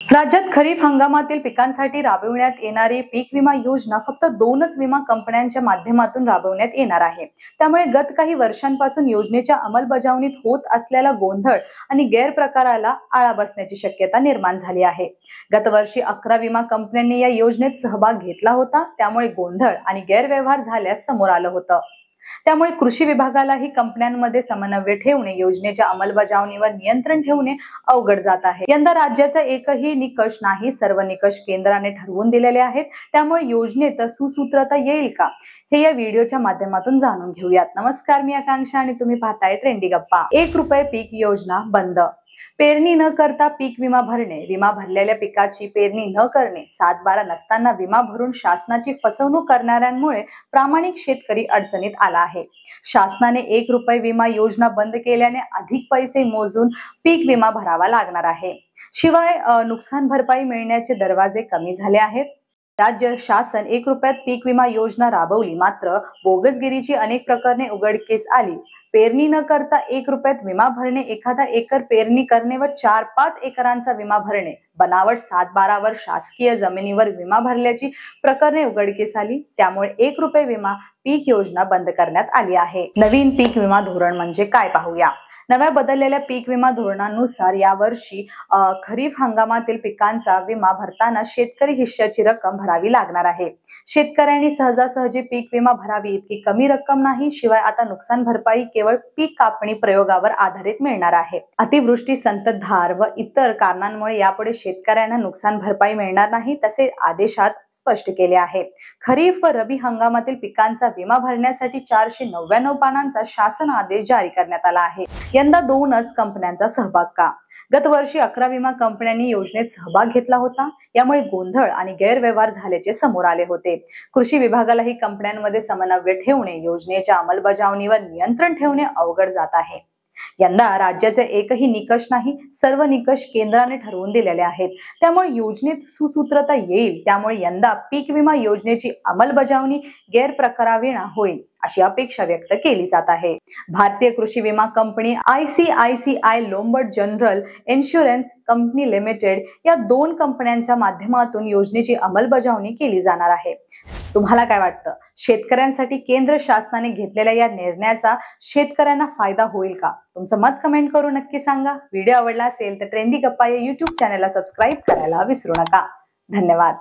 राज्यात खरीप हंगामातील पिकांसाठी राबविण्यात येणारी पीक विमा योजना फक्त 2च विमा कंपन्यांच्या माध्यमातून राबविण्यात येणार आहे। त्यामुळे गत काही वर्षांपासून योजनेच्या अंमलबजावणीत होत असलेला गोंधळ आणि गैरप्रकाराला आळा बसण्याची शक्यता निर्माण झाली आहे। गतवर्षी 11 विमा कंपन्यांनी या योजनेत सहभाग घेतला होता, त्यामुळे गोंधळ आणि गैरव्यवहार झाल्यास समोर आलं होतं। त्यामुळे कृषी विभागालाही कंपन्यांमध्ये समन्वय ठेवणे, योजनेच्या अंमलबजावणीवर नियंत्रण ठेवणे अवघड जात आहे। यंदा राज्याचा एकही निकष नाही, सर्व निकष केंद्राने ठरवून दिलेले आहेत। त्यामुळे योजनेत सुसूत्रता येईल का, हे या व्हिडिओच्या माध्यमातून जाणून घेऊयात। नमस्कार, मी आकांक्षा आणि तुम्ही पाहताय ट्रेंडी गप्पा। 1 रुपये पीक योजना बंद। पेरणी न करता पीक विमा भरणे, विमा भरलेल्या पिकाची पेरणी न करणे, 7/12 नसताना विमा भरून शासनाची फसवणूक करणाऱ्यांमुळे प्रामाणिक शेतकरी अडचणीत आला आहे। शासनाने 1 रुपये विमा योजना बंद केल्याने अधिक पैसे मोजून पीक विमा भरावा लागणार आहे। शिवाय नुकसान भरपाई मिळण्याचे दरवाजे कमी झाले आहेत। राज्य शासन 1 रुपयात पीक विमा योजना राबवली, मात्र बोगसगिरीची अनेक प्रकरणे उघडकीस आली। पेरणी न करता 1 रुपयात विमा भरणे, एखादा एकर पेरणी करणे व 4-5 एकरांचा विमा भरणे, बनावट 7/12 वर शासकीय जमिनीवर विमा भरल्याची प्रकरणे उघडकीस आली। त्यामुळे 1 रुपये विमा पीक योजना बंद करण्यात आली आहे। नवीन पीक विमा धोरण म्हणजे काय पाहूया। नव्या बदललेल्या पीक विमा धोरणानुसार यावर्षी खरीप हंगामातील पिकांचा विमा भरताना शेतकरी हिश्श्याची रक्कम भरावी लागणार आहे। शेतकऱ्यांनी सहजासहजी पीक विमा भरावी इतकी कमी रक्कम नाही। शिवाय आता नुकसान भरपाई केवळ पीक कापणी प्रयोगावर आधारित मिळणार आहे। अतिवृष्टी, संततधार व इतर कारणांमुळे यापुढे शेतकऱ्यांना नुकसान भरपाई मिळणार नाही, तसे आदेशात स्पष्ट केले आहे। खरीप व रबी हंगामातील पिकांचा विमा भरण्यासाठी 499 पानांचा शासन आदेश जारी करण्यात आला आहे। यंदा 2च कंपन्यांचा सहभाग का? गत वर्षी 11 विमा कंपन्यांनी योजनेत सहभाग घेतला होता। यामुळे गोंधळ आणि गैरव्यवहार झाल्याचे समोर आले होते। कृषी विभागालाही कंपन्यांमध्ये समन्वय ठेवणे, योजनेच्या अंमलबजावणीवर नियंत्रण ठेवणे अवघड जात आहे। यंदा राज्याचे एकही निकष नाही, सर्व निकष केंद्राने ठरवून दिलेले आहेत। त्यामुळे योजनेत सुसूत्रता येईल। त्यामुळे यंदा पीक विमा योजनेची अंमलबजावणी गैरप्रकाराविना होईल अशी अपेक्षा व्यक्त केली जात आहे। भारतीय कृषी विमा company ICICI Lombard general insurance company limited या 2 कंपन्यांच्या माध्यमातून योजनेची अंमलबजावणी केली जाणार आहे। तुम्हाला काय वाटतं? शेतकऱ्यांसाठी केंद्र शासनाने घेतलेल्या या निर्णयाचा शेतकऱ्यांना फायदा होईल का? तुमचं मत कमेंट करून नक्की सांगा। व्हिडिओ आवडला असेल तर ट्रेंडी गप्पा या YouTube चॅनलला सबस्क्राईब करायला विसरू नका। धन्यवाद।